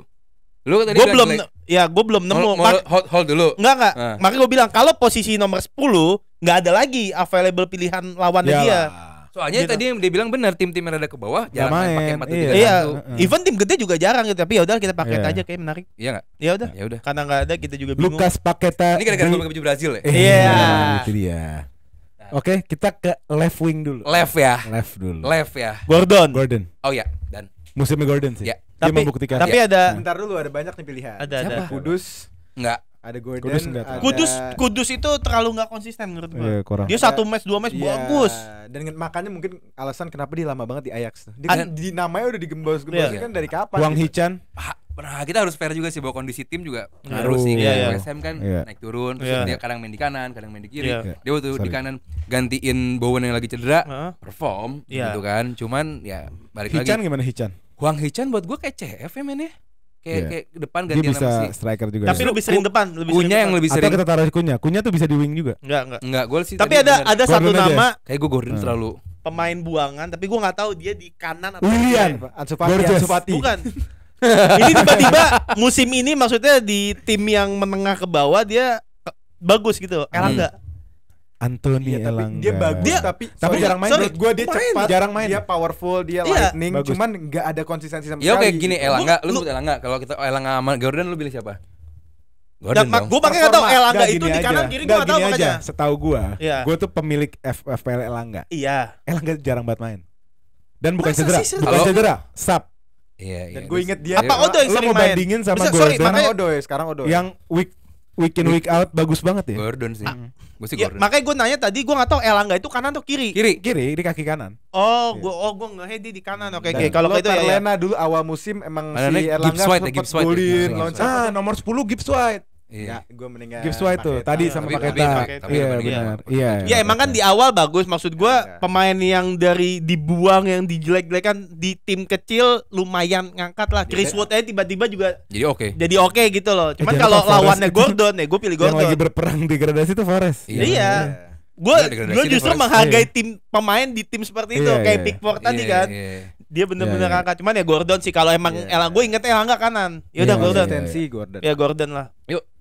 Lu tadi Gue bilang belum jelek. ya gue belum nemu. Hold dulu. Enggak. Nah. Makanya gue bilang kalau posisi nomor 10 nggak ada lagi available pilihan lawannya dia. Soalnya Gitu. tadi yang dia bilang benar tim-tim yang rada ke bawah Nggak jarang main, pakai 4-3-1. Iya, Heeh. even tim gede juga jarang gitu. Tapi ya udah kita pakai Iya. aja kayak menarik. Iya enggak? Ya udah. Ya udah. Karena nggak ada kita juga bingung. Lucas Paqueta. Ini gara-gara gue pakai baju Brazil ya. Iya. Itu dia. Oke, kita ke left wing dulu. Left ya. Left dulu. Left ya. Gordon. Gordon. Oh ya, dan Musimnya Gordon sih. Ya. Dia Tapi membuktikan. tapi ada Bentar dulu ada banyak nih pilihan. ada Siapa? Kudus, enggak. ada Gordon, Kudus enggak tahu. Kudus itu terlalu nggak konsisten menurut gue. Iya, kurang. Dia 1 match 2 match Iya, bagus. Dan makanya mungkin alasan kenapa dia lama banget di Ajax tuh. Dia An- kan di namanya udah digembos-gembos Iya. kan dari kapan? Wang gitu. Hichan. Nah, kita harus fair juga sih bahwa kondisi tim juga Ngaruh. ngaruh sih. Iya, iya. West Ham kan Iya. naik turun, terus Iya. dia kadang main di kanan, kadang main di kiri. Iya. Dia waktu di Sorry. kanan gantiin Bowen yang lagi cedera, Heeh. perform Iya. gitu kan. Cuman ya balik Hichan lagi. gimana Hichan? Huang Hichan buat gue kayak CF ya men ya. Kayak Iya. kayak depan Dia gantian bisa sama si striker juga. Tapi ya. lebih sering depan, lebih sering Kunya yang depan. lebih Atau sering. kita taruh Kunya. Kunya tuh bisa di wing juga. Enggak. Enggak, gue sih Tapi tadi ada bener. satu Gordon aja. nama Kayak gue Gordon terlalu pemain buangan tapi gue nggak tahu dia di kanan atau Willian. kiri. Ansu Fati, Gorgeous. Ansu Fati. Bukan. Ini tiba-tiba musim ini maksudnya di tim yang menengah ke bawah dia bagus gitu. Elangga. Anthony Iya, tapi Elanga. dia bagus Dia- tapi tapi jarang main. Menurut gue dia Main, cepat, jarang main. dia powerful, dia Iya. lightning, Bagus. cuman nggak ada konsistensi sama Ya oke sekali. gini gitu. Elanga, lu Lu- sebut Elanga. Kalau kita Elanga sama Gordon lu pilih siapa? Dan Gordon dong. gue makanya nggak tahu Performa. Elangga Nggak, itu gini di aja. kanan kiri gue Nggak, nggak tahu gini makanya. aja. Setahu gua, Iya. gua tuh pemilik FPL Elanga. Iya. Elanga jarang banget main. Dan bukan Masa cedera, sih serius? bukan Kalau- cedera, sub. Iya, iya. Dan gue inget dia Apa Odo yang Lo sering mau main? bandingin sama Bisa, sorry, Gordon makanya- sekarang Odo. yang week in week out bagus banget ya. Gordon sih. Gue sih Ya, Gordon. makanya gue nanya tadi gue nggak tahu Elangga itu kanan atau kiri. Kiri. Kiri di kaki kanan. Oh, gue ngehe dia di kanan. Oke, Dan oke. Kalau lo kayak itu ya. Terlena dulu awal musim emang Mana si nih? Erlangga Gibbs White ya, sempet Gibbs White ya. golin Gibbs lawan White. siapa? Nomor 10 Gibbs White. Iya. Ya, gue mendingan Gibbs White tuh Paqueta. tadi sama Tapi- Paqueta. tapi Iya mendingan benar. Paqueta. Iya. Ya emang kan di awal bagus. Maksud gue Iya. pemain yang dari dibuang yang dijelek-jelekan di tim kecil lumayan ngangkat lah. Chris Wood aja tiba-tiba juga Jadi oke. jadi oke gitu loh. Cuman jangan kalau lupa Forest lawannya itu Gordon ya gue pilih Yang lagi Gordon. berperang degradasi tuh Forest. Iya. Iya. Gue Iya, degradasi di justru Forest. menghargai Iya. tim pemain di tim seperti itu Iya, kayak iya. Pickford tadi Iya, kan. iya. Dia bener-bener Iya, iya. ngangkat. Cuman ya Gordon sih kalau emang Iya. Elang gue ingetnya Elangga kanan. Ya udah Iya, Gordon. iya, iya. Konsistensi Gordon. Ya Gordon lah.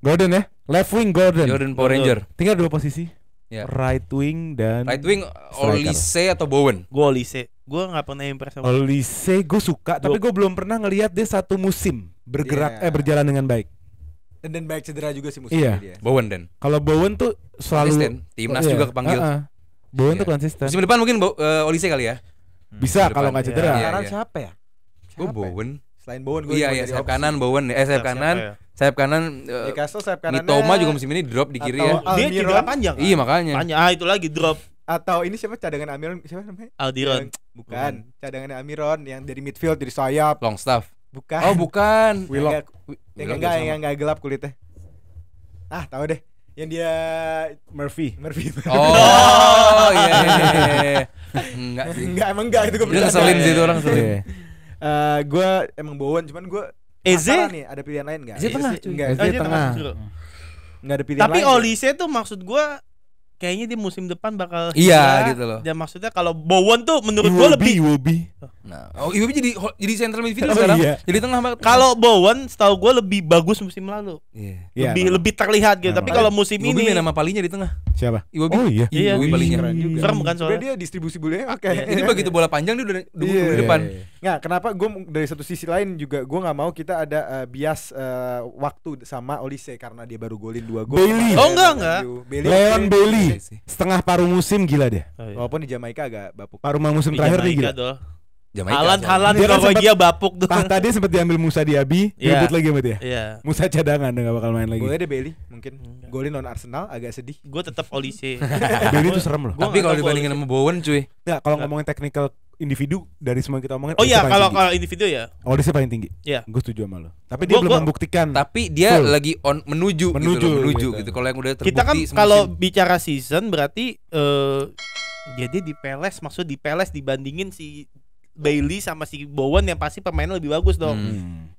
Gordon ya. Left wing Gordon. Jordan Power Ranger. Tinggal 2 posisi. Iya. Right wing dan Right wing Olise atau Bowen? Gue Olise. Gue nggak pernah impress sama. Olise gue suka tapi gue belum pernah ngelihat dia satu musim bergerak Iya. berjalan dengan baik. Dan baik cedera juga sih musim Iya. dia. Bowen dan. Kalau Bowen tuh selalu Konsisten. Timnas Iya. juga kepanggil. Bowen Iya. tuh konsisten. Musim depan mungkin Olise kali ya. Bisa Musim kalau depan. nggak cedera. Iya, Sekarang iya. siapa ya? Gue Bowen. Selain Bowen gue Iya iya sayap kanan Bowen ya. Sayap kanan. Sayap kanan Newcastle sayap kanannya Mitoma juga musim ini drop di kiri ya. atau Dia Almiron. cedera panjang. Iya makanya. Panjang. Itu lagi drop Atau ini siapa cadangan Almiron siapa namanya? Aldiron. Bukan, cadangannya Almiron yang dari midfield dari sayap. Longstaff. Bukan. Oh bukan. Willock. Willock Yang enggak sama. yang enggak gelap kulitnya. Ah, tahu deh. Yang dia Murphy. Oh iya. Enggak sih. enggak itu gue Itu ngeselin sih itu orang ngeselin. Iya. Gue emang Bowen, cuman gue Eze? penasaran nih, ada pilihan lain nggak? Eze tengah, cuy. Enggak, Eze Eze tengah. justru. Nggak ada pilihan Tapi lain. Olise tuh maksud gua kayaknya di musim depan bakal Iya, hijrah. gitu loh. Dan maksudnya kalau Bowen tuh menurut gua lebih Iwobi. Nah, Iwobi jadi central midfielder Oh, sekarang. iya. Jadi tengah. kalau Bowen setahu gua lebih bagus musim lalu. Iya. Iya, Lebih terlihat gitu. Tapi kalau musim Iwobi ini main nama palingnya di tengah. Siapa? Iwobi. Oh iya. Iya. Iwobi palingnya. Keren juga. Serem kan Sebenarnya soalnya. dia distribusi bolanya oke. Jadi begitu bola panjang dia udah di depan. Nggak, kenapa gue dari satu sisi lain juga gue nggak mau kita ada bias waktu sama Olise karena dia baru golin 2 gol. Bailey. Oh, enggak. Bailey, Leon oke. Bailey. Iya sih. Setengah paruh musim gila dia. Walaupun di Jamaika agak bapuk. Paruh musim terakhir dia gila. Jamaika. Halan Dia kan Norwegia bapuk tuh. Tahta dia sempat diambil Musa Diaby, Iya. debut lagi sama dia. Iya. Musa cadangan dia gak bakal main lagi. Boleh deh Bailey mungkin golin non Arsenal agak sedih. Gua tetap Olise. Bailey itu serem loh. Gua Tapi nggak kalau tahu dibandingin Olise. sama Bowen cuy. Nah, kalau ngomongin technical individu dari semua yang kita omongin, Oh Olise iya, paling kalau tinggi. kalau individu ya. Olise paling tinggi. Iya. Gue setuju sama lo. Tapi dia Gua- belum membuktikan. Tapi dia Full. lagi menuju Menuju, gitu. gitu. Kalau yang udah terbukti Kita kan semusim. kalau bicara season berarti dia di Peles, maksud di Peles dibandingin si Bailey sama si Bowen yang pasti pemainnya lebih bagus dong.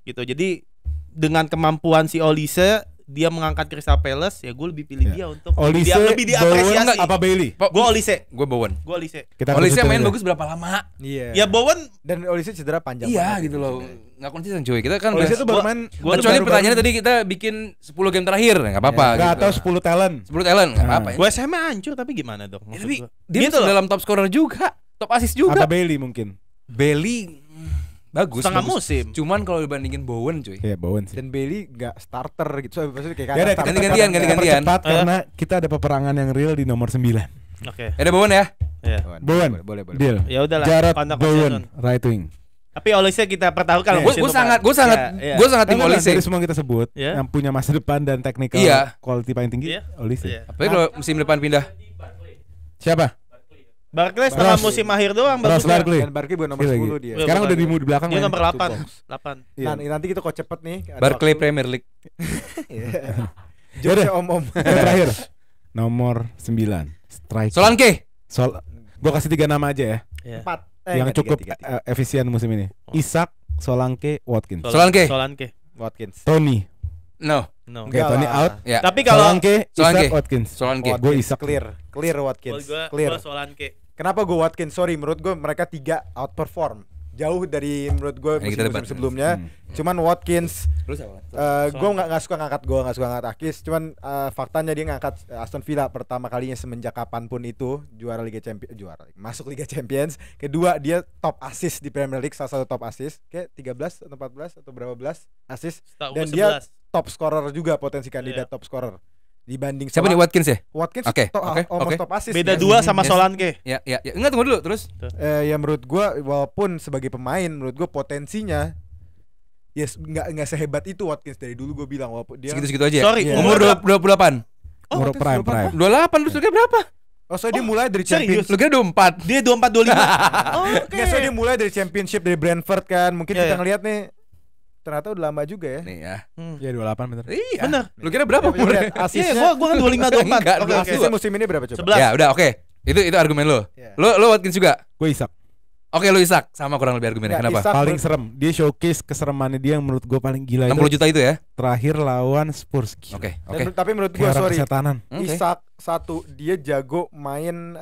Gitu. Jadi dengan kemampuan si Olise dia mengangkat Crystal Palace, ya gue lebih pilih Ya. dia untuk Olise, lebih Bowen, diapresiasi. apa Bailey? Gue Olise, gue Bowen. gue Olise. Kita Olise harus main betul bagus berapa lama? Iya. Ya Bowen Dan Olise cedera panjang. Iya banget gitu loh. Nggak konsisten cuy. Kita kan Olise udah- tuh baru gua- main. gua kecuali baru- pertanyaannya tadi kita bikin 10 game terakhir, nggak apa-apa Nggak, gitu. atau 10 talent. 10 talent nggak apa-apa. gue SMA hancur tapi gimana dong? Ya, Maksud tapi gua. dia Gitu masuk loh. dalam top scorer juga, top assist juga. Apa Bailey mungkin? Bailey bagus. Setengah bagus. musim. Cuman kalau dibandingin Bowen cuy. Iya, Bowen sih. Dan Bailey nggak starter gitu. So, maksudnya kayak Ya udah, starter. ganti-gantian, kita ganti-gantian. percepat karena kita ada peperangan yang real di nomor 9. Oke. Ada Bowen ya. Ya. Bowen. Boleh. Deal. Ya udahlah. Jared kontak Bowen, right wing. Tapi Olise kita pertaruhkan Iya. Gue sangat tim Nah, Olise. dari semua yang kita sebut Ya. yang punya masa depan dan technical Iya. quality paling tinggi, Iya. Olise. Iya. Apalagi kalau musim depan pindah. Siapa? Barclays setengah Ross. musim akhir doang Ross bagus. Barkley. Dan Barkley buat nomor Iya lagi. 10 dia. Sekarang udah di belakang Dia main. nomor 8. Two box. 8. Iya. Nah, nanti kita kok cepet nih. ada Barclay waktu. Premier League. Iya. Yaudah. Jokesnya om-om. Yang terakhir nomor 9 strike. Solanke. Gua kasih 3 nama aja ya. Iya. 4. Yang cukup efisien musim ini. Oh. Isak, Solanke, Watkins. Solanke. Solanke. Watkins. Tony. No. No. Oke, Tony out. Ya. Tapi kalau Solanke, Solanke. Isak, Watkins. Solanke. Gue Isak. Clear Watkins. Clear. Gua Solanke. Kenapa gue Watkins? Sorry, menurut gue mereka 3 outperform. Jauh dari menurut gue Ini kita musim-musim debat. sebelumnya. Cuman Watkins, Lu siapa? gue nggak suka ngangkat Akis. Cuman faktanya dia ngangkat Aston Villa pertama kalinya semenjak kapanpun itu juara Liga Champions, masuk Liga Champions. Kedua dia top assist di Premier League, salah satu top assist. Kayak 13 atau 14 atau berapa belas assist. Setahu Dan gua dia 11. top scorer juga, potensi kandidat Iya. top scorer dibanding Siapa nih Watkins ya? Watkins Oke, almost oke. top assist. Beda ya. 2 sama Yes. Solanke. Ya. Enggak, tunggu dulu terus. Ya menurut gua walaupun sebagai pemain menurut gua potensinya nggak sehebat itu Watkins dari dulu. Gue bilang walaupun dia Segitu-segitu aja. Sorry, Iya. Umur 28. Umur Watkins prime. 28 lu sudah berapa? Dia mulai dari serius? Champions. Lu kira 24. Dia 24 25. Oh, oke. Nggak, dia mulai dari Championship dari Brentford kan. Mungkin Iya, kita iya. ngelihat nih ternyata udah lama juga ya. Nih ya. Ya 28 bener. Iya. Bener. Lu kira berapa Coba umurnya? lihat, Iya, asisnya gua kan 25 24. Enggak, Oke, oke. asisnya musim ini berapa coba? 11. Ya, udah oke. Itu argumen lu. Iya. Lu Watkins juga. Gue Isak. Oke, lu Isak sama kurang lebih argumennya. Nggak, Kenapa? Isak Paling menurut- serem. Dia showcase keseremannya dia yang menurut gue paling gila 60 itu juta itu ya. terakhir lawan Spurs. Gila. Oke, Dan oke. tapi menurut Kayak gua orang sorry, kesetanan. Oke. Isak satu dia jago main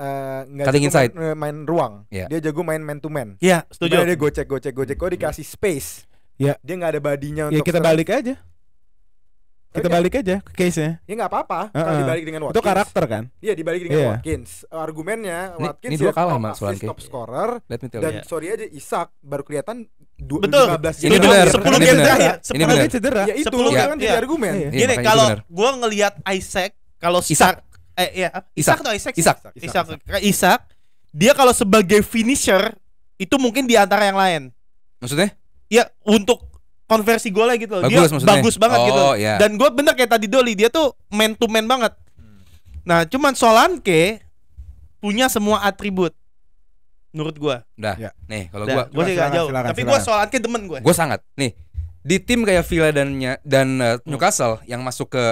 nggak Cutting jago inside. main ruang. Iya. Dia jago main man to man. Iya, setuju. Dimana dia gocek. Kalau dikasih space, Ya. dia nggak ada badinya Ya untuk kita serang. balik aja. Kita Oke. balik aja ke case-nya. Ya nggak apa-apa kalau Heeh. dibalik dengan Watkins. Itu karakter kan? Iya dibalik dengan Iya. Watkins. Argumennya Ini- Watkins ini dua ya kalah top sama assist, Solanke. top scorer. Let me tell Dan you. sorry aja Isak baru kelihatan Betul. 15 Ini game benar. 10 Ini game benar. terakhir. Ini 10 benar. Dia cedera. Ya itu 10 itu game, kan jadi iya. argumen. Iya. Iya, Gini, makanya itu kalau benar. gua ngelihat Isaac, kalau Isak. Isak atau Isaac? Isak. Isak. Dia kalau sebagai finisher itu mungkin di antara yang lain. Maksudnya? Ya untuk konversi golnya gitu loh. Bagus Dia maksudnya? bagus banget Oh, gitu. iya. Dan gue bener kayak tadi Doli, dia tuh man to man banget. Nah, cuman Solanke punya semua atribut menurut gua. Udah. Ya. Nih, kalau Gue gua sih gak jauh. silakan, Tapi silakan. gue Solanke demen gue. sangat. Nih, di tim kayak Villa dan Hmm. Newcastle yang masuk ke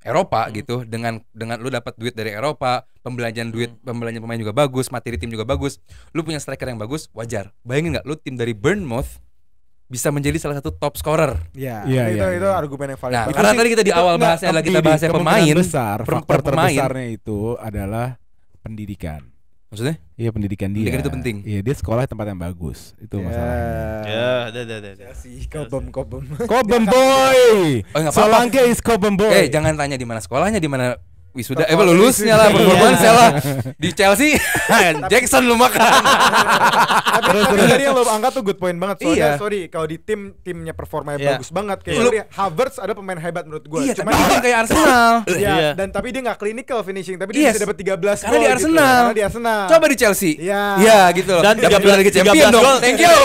Eropa gitu, dengan lu dapat duit dari Eropa, pembelanjaan pemain juga bagus, materi tim juga bagus, lu punya striker yang bagus, wajar. Bayangin nggak lu tim dari Bournemouth bisa menjadi salah satu top scorer. Iya, Iya, itu iya. argumen yang valid. Nah, banget. karena tadi kita di awal Enggak, bahasnya adalah kita bahasnya kemungkinan pemain besar, per faktor pemain. terbesarnya itu adalah pendidikan. Maksudnya? Iya, pendidikan dia. Pendidikan itu penting. Iya, dia sekolah di tempat yang bagus. Itu masalahnya. Ya, udah. Chelsea, kobem. Kobem boy. Oh, nggak apa-apa. Solanke is Kobem boy. Jangan tanya di mana sekolahnya, di mana wisuda, lulusnya lah, performance lah. Di Chelsea, Jackson lu makan. Tapi tadi yang lo angkat tuh good point banget. Soalnya Iya. sorry kalau di timnya performanya Iya. bagus banget kayak Iya. sorry, Havertz ada pemain hebat menurut gue. Iya, Cuman tapi dia kayak Arsenal. Iya, Iya. dan tapi dia nggak clinical finishing, tapi dia Yes. bisa dapat 13 Karena gol di gitu. Arsenal. Karena di Arsenal. Coba di Chelsea. Iya. Iya gitu loh. Dan Dapat 13 Liga Champion dong. gol. Thank you.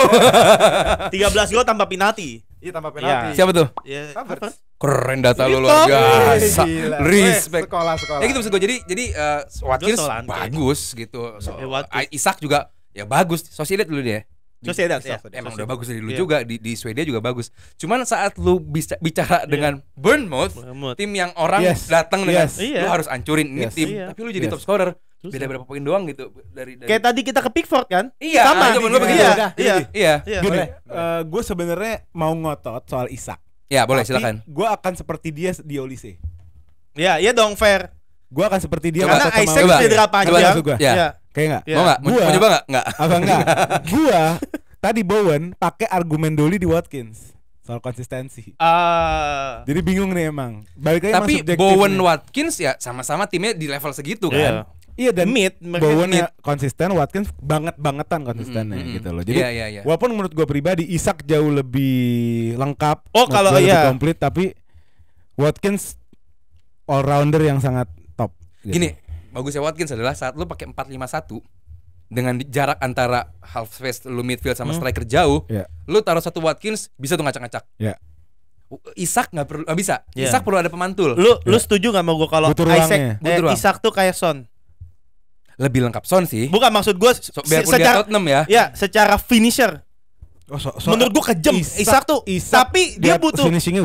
13 gol tanpa penalti. Iya tanpa penalti. Siapa tuh? Ya, Havertz. Keren data lu Itu. luar biasa. Gila. Respect. Sekolah. Ya gitu maksud gue. Jadi Watkins Solanke. bagus gitu. Watkins. Isak juga ya bagus. Sociedad dulu dia. Sociedad, ya. Emang udah bagus dari dulu Iya. juga di Swedia juga bagus. Cuman saat lu bisa bicara dengan Bournemouth, Bournemouth. tim yang orang Yes. datang dengan Yes. lu harus hancurin ini Yes. tim, Iya. tapi lu jadi Yes. top scorer. Susah. Beda berapa poin doang gitu dari Kayak tadi kita ke Pickford kan? Iya, Sama. zaman gua begitu. Iya. Iya. Iya. Gini, Boleh. gue sebenarnya mau ngotot soal Isak. Ya, boleh silakan. Gue akan seperti dia di Olise. Iya, iya dong fair. Gue akan seperti dia. Karena ngotot sama Isaac Olise. cedera Coba panjang. masuk gua. Ya. Iya. Kayak nggak? Iya. Mau enggak? Mau Gua- coba enggak? Enggak. Apa enggak? Gua tadi Bowen pakai argumen Doli di Watkins soal konsistensi. Jadi bingung nih emang. Balik lagi emang Tapi subjektif Bowen nih. Watkins ya sama-sama timnya di level segitu Iya. kan. Iya dan Mid, mereka Bowen mid. ya konsisten, Watkins bangetan konsistennya gitu loh. Jadi Iya. walaupun menurut gue pribadi Isak jauh lebih lengkap, Oh, menurut kalau gua lebih iya. komplit, tapi Watkins all rounder yang sangat top. Gitu. Gini, bagusnya Watkins adalah saat lu pakai 4-5-1 dengan jarak antara half space lu midfield sama striker jauh, Iya. lu taruh satu Watkins bisa tuh ngacak-ngacak. Ya. Isak nggak perlu, bisa. Iya. Isak perlu ada pemantul. Lu setuju gak sama gue kalau Butuh Isaac ruangnya. Butuh ruang. Isak tuh kayak Son? Lebih lengkap Son sih. Bukan maksud gue Biarpun dia secara Tottenham ya. ya secara finisher. Oh, Menurut gue kejem Isak tuh. Tapi dia butuh finishingnya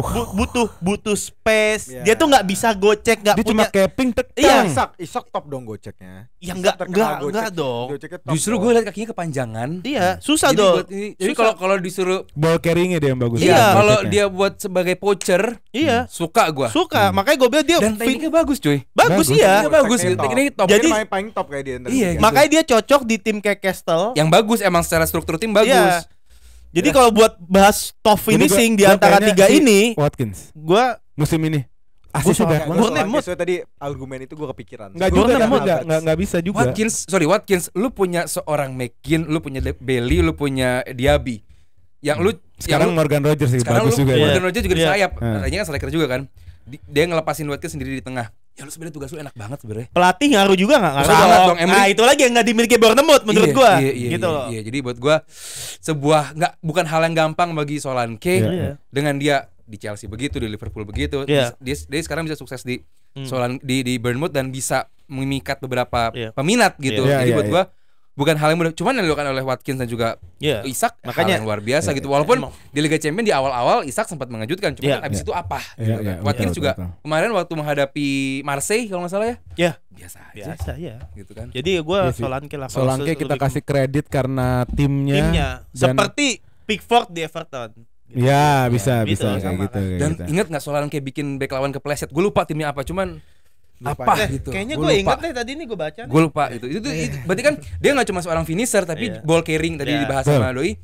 butuh space. Iya. Dia tuh nggak bisa gocek, nggak dia cuma punya. capping Iya. tekang. Isak top dong goceknya. Ya Isak enggak terkenal gocek. dong. Goceknya top Justru dong. gue liat kakinya kepanjangan. Iya, susah Jadi dong. jadi kalau disuruh Ball carrying-nya dia yang bagus. Iya, kalau Goceknya. dia buat sebagai poacher, Iya, suka gua. suka. Makanya gue bilang dia Dan tekniknya bagus, cuy. bagus Bagus. iya. Tekniknya bagus, Tekniknya top. tekniknya top. Jadi- Dia main paling top kayak dia. Iya, gitu. Makanya dia cocok di tim kayak Castle. Yang bagus emang secara struktur tim bagus. Iya. Jadi kalau buat bahas top Jadi finishing gua- di gua antara kayaknya tiga si ini, Watkins gua musim ini Gua asisnya banyak banget. Bournemouth. Soalnya tadi argumen itu gue kepikiran. Enggak Gua juga kira kan Havertz. enggak bisa juga. Watkins, lu punya seorang McKinn, lu punya Bailey, lu punya Diaby. Yang lu Sekarang Morgan Rogers sih sekarang bagus lu juga. Morgan ya. Rogers juga di Iya. sayap. Iya. Katanya kan striker juga kan. Dia ngelepasin Watkins sendiri di tengah. Ya lu sebenarnya tugas lu enak banget sebenarnya. pelatih ngaruh juga nggak? Ngaruh Sangat dong, Emery. Nah itu lagi yang nggak dimiliki Bournemouth menurut Iya, gua. iya, Gitu iya, loh. iya. Jadi buat gua bukan hal yang gampang bagi Solanke Iya. dengan dia di Chelsea begitu, di Liverpool begitu. Iya. Dia sekarang bisa sukses di di Bournemouth dan bisa memikat beberapa Iya. peminat gitu. Iya, Jadi iya, buat iya. gua bukan hal yang mudah. Cuman yang dilakukan oleh Watkins dan juga Iya. Isak Makanya- hal yang luar biasa Iya, gitu. Walaupun emang. di Liga Champions di awal-awal Isak sempat mengejutkan, cuma Iya. kan abis Iya. itu apa? Iya, gitu kan. iya, Watkins betul, juga betul. kemarin waktu menghadapi Marseille kalau nggak salah ya, Ya, biasa aja biasa ya. gitu kan. Jadi gua Iya sih. Solanke lah. kalau Solanke kita lebih kasih kredit karena timnya. timnya dan- seperti Pickford di Everton. Ya bisa Gitu, bisa kayak sama gitu. kan. kayak Dan gitu. inget nggak Solanke bikin back lawan kepleset? Gue lupa timnya apa, cuman Lupa. apa gitu. Kayaknya Gua gue lupa. inget deh tadi ini gue baca. nih. Gue lupa itu. Berarti kan dia nggak cuma seorang finisher tapi Iya. ball carrying tadi Iya. dibahas sama Doi.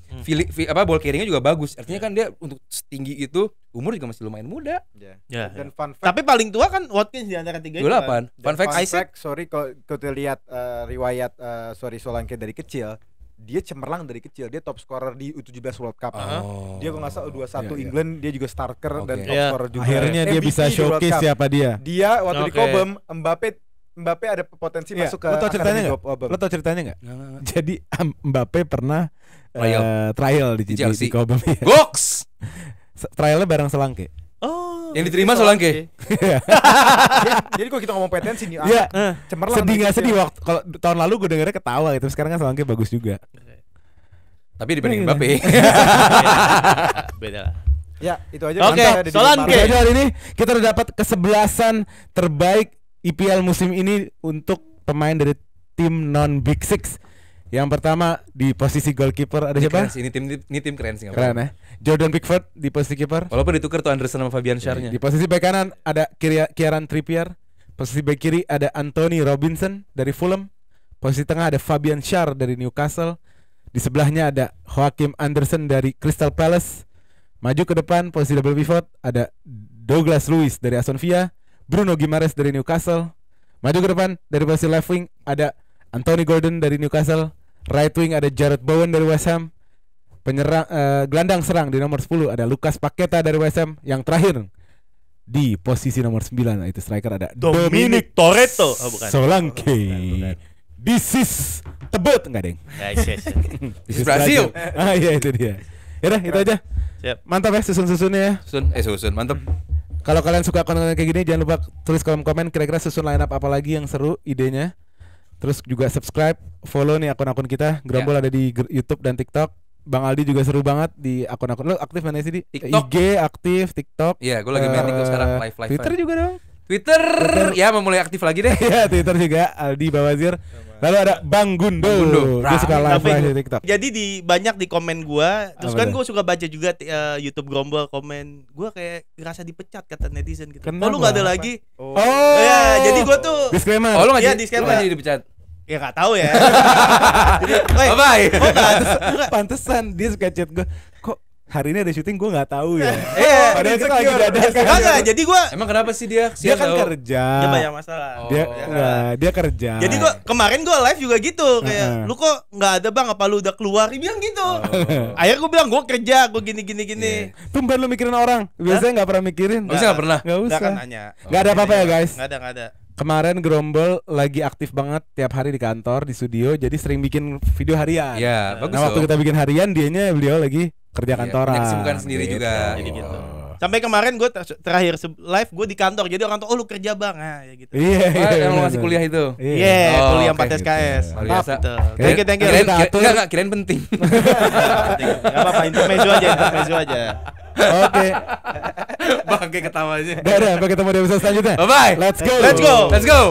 Ball carryingnya juga bagus. Artinya kan dia untuk setinggi itu umur juga masih lumayan muda. Iya. Ya, Dan ya. fun fact, Tapi paling tua kan Watkins di antara tiga itu. 28. dan Fun fact, sorry kalau kita lihat riwayat Solanke dari kecil, dia cemerlang dari kecil. Dia top scorer di U17 World Cup. Oh. Dia kalau nggak salah U21 Iya, iya. England, dia juga starter Oke. dan top Iya. scorer juga. Akhirnya dia MVP bisa di World showcase Cup. siapa dia. Dia waktu di Oke. Cobham, Mbappe ada potensi Iya, masuk ke lo tau ceritanya akademi nggak? Cobham. Lo tau ceritanya nggak? Nggak. Jadi Mbappe pernah trial di Chelsea. di Cobham. ya. Goks. Trialnya bareng Solanke. Oh. Yang diterima Solanke. Jadi kalau kita ngomong potensi nih, Iya. cemerlang. Sedih dari nggak kecil. sedih waktu kalau tahun lalu gue dengernya ketawa gitu. Sekarang kan Solanke bagus juga. Tapi dibandingin Iya. Mbappe. Beda lah. Ya, itu aja. Oke, Mantap. Ada di Solanke. Marvel. Jadi hari ini kita udah dapat kesebelasan terbaik IPL musim ini untuk pemain dari tim non Big Six. Yang pertama di posisi goalkeeper ada Ini siapa? keren sih, ini tim keren sih. Keren ya. Jordan Pickford di posisi kiper. Walaupun ditukar tuh Anderson sama Fabian Schär-nya. Di posisi bek kanan ada Kieran Trippier. Posisi bek kiri ada Anthony Robinson dari Fulham. Posisi tengah ada Fabian Schär dari Newcastle. Di sebelahnya ada Joachim Anderson dari Crystal Palace. Maju ke depan posisi double pivot ada Douglas Luiz dari Aston Villa, Bruno Guimaraes dari Newcastle. Maju ke depan dari posisi left wing ada Anthony Gordon dari Newcastle. Right wing ada Jarrod Bowen dari West Ham. Penyerang gelandang serang di nomor 10 ada Lucas Paqueta dari West Ham. Yang terakhir di posisi nomor 9 itu striker ada Dominic Toretto. Oh, bukan. Solanke. Bukan. This is tebet enggak, Deng? Yes. This is Brazil. Ah iya itu dia. Yaudah itu aja. Siap. Mantap ya susun-susunnya ya. Susun, mantap. Kalau kalian suka konten kayak gini jangan lupa tulis kolom komen kira-kira susun line up apa lagi yang seru idenya. Terus juga subscribe, follow nih akun-akun kita. Gerombol ada di YouTube dan TikTok. Bang Aldi juga seru banget di akun-akun. Lo aktif mana sih di? TikTok. IG aktif, TikTok. Iya, gue lagi main TikTok sekarang live. Twitter juga dong. Twitter ya mau mulai aktif lagi deh. Iya, Twitter juga Aldi Bawazir. Lalu ada Bang Gundo. Bang Gundo. Dia suka live Tapi di TikTok. Jadi banyak di komen gua, terus Apa kan tuh? gua suka baca juga YouTube Gerombol komen. Gua kayak ngerasa dipecat kata netizen gitu. Kenapa? Oh lu nggak ada lagi? Oh. Ya, jadi gua tuh Disclaimer. Oh, lu Iya, enggak disclaimer. jadi dipecat. ya nggak tahu ya. Jadi, Bye bye. oh nggak. Pantesan dia suka chat gue. Kok hari ini ada syuting gue nggak tahu ya. Padahal kita lagi dadakan. Enggak, jadi gua Emang kenapa sih dia? Dia Sian kan tau. kerja. dia banyak masalah. Oh. Dia Ya. enggak, dia kerja. Jadi gua kemarin gua live juga gitu kayak Heeh. lu kok nggak ada bang apa lu udah keluar dia bilang gitu. Akhirnya gua bilang gua kerja gua gini. tumben lu mikirin orang. Biasanya nggak pernah mikirin. Oh, bisa nggak pernah? Nggak Nggak usah. kan nanya. Nggak ada apa-apa ya guys. Nggak ada. Kemarin Gerombol lagi aktif banget tiap hari di kantor, di studio, jadi sering bikin video harian. Iya, bagus Nah waktu loh. kita bikin harian, beliau lagi kerja Iya, kantoran. punya kesibukan sendiri juga. Jadi gitu. Sampai kemarin gue terakhir live gue di kantor. Jadi orang tuh oh lu kerja bang, nah, ya gitu. Iya. Oh, yang lu benar. masih kuliah itu. Iya, Oh, kuliah oke, 4 SKS. Luar biasa. Gitu. Thank you. Kirain- Kirain penting. Gak apa-apa, intermezzo aja. Oke. Bangke ketawanya. Dadah, sampai ketemu di episode selanjutnya. Bye bye. Let's go. Let's go. Let's go.